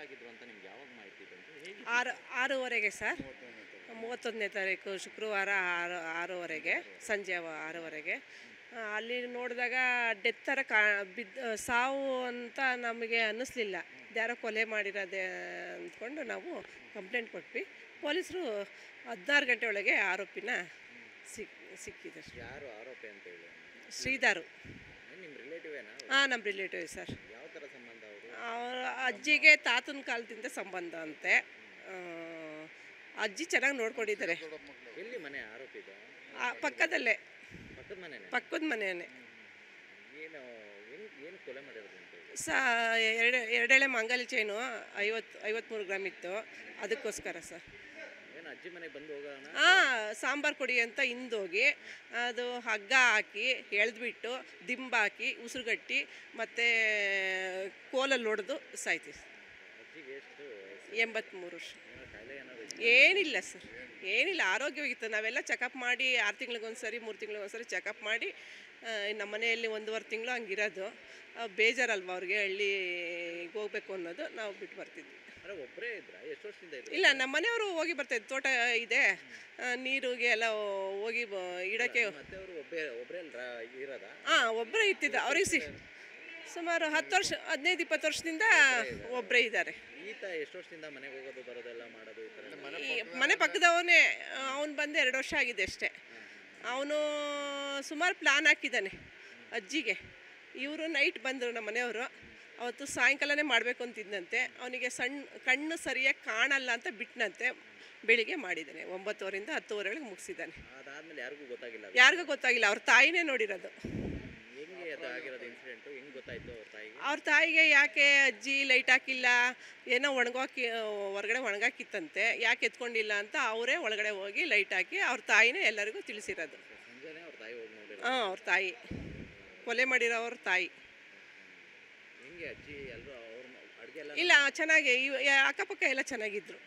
ಆಗಿದ್ರು ಅಂತ ನಿಮ್ಗೆ ಯಾವಾಗ ಮಾಹಿತಿ ಬಂತು? ಹೇಗೆ? 6:30ಗೆ ಸರ್, 31ನೇ ತಾರೀಕು ಶುಕ್ರವಾರ 6:30ಗೆ, ಸಂಜೆ 6:30ಗೆ ಅಲ್ಲಿ ನೋಡಿದಾಗ ಡೆತ್ ಥರ ಸಾವು ಅಂತ ನಮಗೆ ಅನ್ನಿಸ್ಲಿಲ್ಲ. ಯಾರೋ ಕೊಲೆ ಮಾಡಿರೋದೆ ಅಂದ್ಕೊಂಡು ನಾವು ಕಂಪ್ಲೇಂಟ್ ಕೊಟ್ವಿ. ಪೊಲೀಸರು 16 ಗಂಟೆ ಒಳಗೆ ಆರೋಪಿನ ಸಿಕ್ಕಿದ್ದಾರೆ. ಯಾರು ಆರೋಪಿ ಅಂತ ಹೇಳಿ? ಶ್ರೀಧರು. ನಿಮ್ಮ ರಿಲೇಟಿವೇನಾ? ಹಾಂ, ನಮ್ಮ ರಿಲೇಟಿವ್ ಸರ್. ಯಾವ ಥರ ಸಂಬಂಧ ಅವರು? ಅವ್ರ ಅಜ್ಜಿಗೆ ತಾತನ ಕಾಲದಿಂದ ಸಂಬಂಧ ಅಂತೆ. ಅಜ್ಜಿ ಚೆನ್ನಾಗಿ ನೋಡ್ಕೊಂಡಿದ್ದಾರೆ. ಎಲ್ಲಿ ಮನೆ ಆರೋಪಿದ? ಪಕ್ಕದಲ್ಲೇ, ಪಕ್ಕದ ಮನೆನೇ? ಪಕ್ಕದ ಮನೆಯೇ. ಏನು ಏನು ಕೊಲೆ ಮಾಡಿರೋದು ಅಂತ ಹೇಳಿ? ಎರಡೆಳೆ ಮಂಗಲ್ ಚೈನು 53 ಗ್ರಾಮ್ ಇತ್ತು. ಅದಕ್ಕೋಸ್ಕರ ಸರ್. ಏನು ಅಜ್ಜಿ ಮನೆಗೆ ಬಂದು ಹೋಗೋಣ? ಸಾಂಬಾರು ಕೊಡಿ ಅಂತ ಹಿಂದೋಗಿ ಅದು ಹಗ್ಗ ಹಾಕಿ ಎಳೆದ್ಬಿಟ್ಟು ದಿಂಬಾಕಿ ಉಸಿರುಗಟ್ಟಿ ಮತ್ತು ಕೋಲಲ್ಲಿ ಹೊಡೆದು ಸಾಯ್ತೀವಿ. ಅಜ್ಜಿಗೆ ಎಷ್ಟು? 83 ವರ್ಷ. ಕಾಯಿಲೆ ಏನಾದ್ರು? ಏನಿಲ್ಲ ಸರ್, ಏನಿಲ್ಲ, ಆರೋಗ್ಯವಾಗಿತ್ತು. ನಾವೆಲ್ಲ ಚೆಕಪ್ ಮಾಡಿ 6 ತಿಂಗಳಿಗೊಂದ್ಸರಿ 3 ತಿಂಗಳಿಗೊಂದ್ಸರಿ ಚೆಕಪ್ ಮಾಡಿ ನಮ್ಮ ಮನೆಯಲ್ಲಿ 1.5 ತಿಂಗಳು ಹಂಗಿರೋದು. ಬೇಜಾರಲ್ವ ಅವ್ರಿಗೆ, ಹಳ್ಳಿಗೆ ಹೋಗ್ಬೇಕು ಅನ್ನೋದು. ನಾವು ಬಿಟ್ಟು ಬರ್ತಿದ್ವಿ. ಒಬ್ಬರೇ ಇದ್ರಾ? ಎಷ್ಟು ವರ್ಷದಿಂದ ಇದ್ರು? ಇಲ್ಲ, ನಮ್ಮ ಮನೆಯವರು ಹೋಗಿ ಬರ್ತಾಯಿದ್ರು. ತೋಟ ಇದೆ, ನೀರಿಗೆ ಎಲ್ಲ ಹೋಗಿ ಇಡೋಕ್ಕೆ. ಮತ್ತೆ ಅವರು ಒಬ್ಬರೇ ಇರೋದಾ? ಒಬ್ಬರೇ ಇರ್ತಿದ್ದ. ಅವ್ರಿಗೆ ಸುಮಾರು 10 ವರ್ಷ, 15-20 ವರ್ಷದಿಂದ ಒಬ್ಬರೇ ಇದ್ದಾರೆ. ಈತ ಎಷ್ಟು ವರ್ಷದಿಂದ ಮನೆಗೆ ಹೋಗೋದು ಬರೋದೆಲ್ಲ ಮಾಡೋದು? ಮನೆ ಪಕ್ಕದವನೇ. ಅವನು ಬಂದು 2 ವರ್ಷ ಆಗಿದೆ ಅಷ್ಟೇ. ಅವನು ಸುಮಾರು ಪ್ಲ್ಯಾನ್ ಹಾಕಿದ್ದಾನೆ ಅಜ್ಜಿಗೆ. ಇವರು ನೈಟ್ ಬಂದರು ನಮ್ಮ ಮನೆಯವರು. ಅವತ್ತು ಸಾಯಂಕಾಲನೇ ಮಾಡಬೇಕು ಅಂತಿದ್ದಂತೆ. ಅವನಿಗೆ ಕಣ್ಣು ಸರಿಯಾಗಿ ಕಾಣಲ್ಲ ಅಂತ ಬಿಟ್ಟನಂತೆ. ಬೆಳಿಗ್ಗೆ ಮಾಡಿದ್ದಾನೆ. 9:30ರಿಂದ 10:30 ಮುಗಿಸಿದ್ದಾನೆ. ಅದಾದ್ಮೇಲೆ ಯಾರಿಗೂ ಗೊತ್ತಾಗಿಲ್ಲ? ಯಾರಿಗೂ ಗೊತ್ತಾಗಿಲ್ಲ. ಅವ್ರ ತಾಯಿನೇ ನೋಡಿರೋದು. ಹೆಂಗೆ ಅದು ಆಗಿರೋದು ಇನ್ಸಿಡೆಂಟು? ಹೆಂಗೆ ಗೊತ್ತಾಯ್ತು ಅವ್ರ ತಾಯಿಗೆ? ಅವ್ರ ತಾಯಿಗೆ ಯಾಕೆ ಅಜ್ಜಿ ಲೈಟ್ ಹಾಕಿಲ್ಲ, ಏನೋ ಹೊರಗಡೆ ಒಣಗಾಕಿತ್ತಂತೆ, ಯಾಕೆ ಎತ್ಕೊಂಡಿಲ್ಲ ಅಂತ ಅವರೇ ಒಳಗಡೆ ಹೋಗಿ ಲೈಟ್ ಹಾಕಿ ಅವ್ರ ತಾಯಿನೇ ಎಲ್ಲರಿಗೂ ತಿಳಿಸಿರೋದು. ಸಂಜೆನೇ ಅವ್ರ ತಾಯಿ ಹೋಗಿ ನೋಡಿ? ಅವ್ರ ತಾಯಿ, ಕೊಲೆ ಮಾಡಿರೋ ಅವ್ರ ತಾಯಿ. ಹೆಂಗೆ ಅಜ್ಜಿ ಎಲ್ಲರೂ ಅವ್ರ ಅಡುಗೆ ಎಲ್ಲ? ಇಲ್ಲ, ಚೆನ್ನಾಗಿ ಅಕ್ಕಪಕ್ಕ ಎಲ್ಲ ಚೆನ್ನಾಗಿದ್ರು.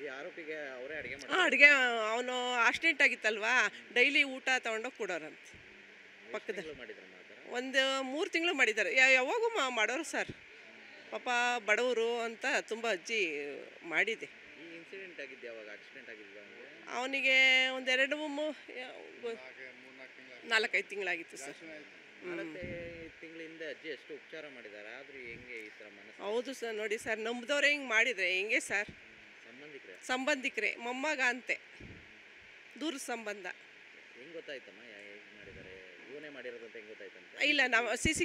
ಈ ಆರೋಪಿಗೆ ಅವರೇ ಅಡುಗೆ ಮಾಡಿ? ಅಡುಗೆ ಅವನು ಆಕ್ಸಿಡೆಂಟ್ ಆಗಿತ್ತಲ್ವಾ, ಡೈಲಿ ಊಟ ತೊಗೊಂಡೋಗಿ ಕೊಡೋರಂತ ಪಕ್ಕದಲ್ಲಿ. ಒಂದು 3 ತಿಂಗಳು ಮಾಡಿದ್ದಾರೆ. ಯಾವಾಗೂ ಮಾಡೋರು ಸರ್. ಪಾಪ ಬಡವರು ಅಂತ ತುಂಬ ಅಜ್ಜಿ ಮಾಡಿದೆ. ಈ ಇನ್ಸಿಡೆಂಟ್ ಆಗಿದ್ದು ಯಾವಾಗ? ಆಕ್ಸಿಡೆಂಟ್ ಆಗಿದ್ದು ಅವನಿಗೆ ಒಂದು 4-5 ತಿಂಗಳಾಗಿತ್ತು ಸರ್. 4 ತಿಂಗಳಿಂದ ಅಜ್ಜಿ ಎಷ್ಟು ಉಪಚಾರ ಮಾಡಿದ್ದಾರೆ, ಆದರೂ ಹೆಂಗೆ ಈ ಥರ ಮನಸ್ಸು? ಹೌದು ಸರ್, ನೋಡಿ ಸರ್, ನಂಬಿದವ್ರೆ ಹಿಂಗೆ ಮಾಡಿದರೆ ಹೆಂಗೆ ಸರ್? ಸಂಬಂಧಿಕರೇ, ಮೊಮ್ಮಗ ಅಂತೆ, ದೂರದ ಸಂಬಂಧ. ಹೆಂಗೆ ಗೊತ್ತಾಯ್ತಮ್ಮ ಹೇಗೆ ಮಾಡಿದ್ದಾರೆ? ಇವನೇ ಮಾಡಿರೋದು ಅಂತ ಹೆಂಗೆ ಗೊತ್ತಾಯ್ತಂತೆ? ಇಲ್ಲ, ನಾವು CC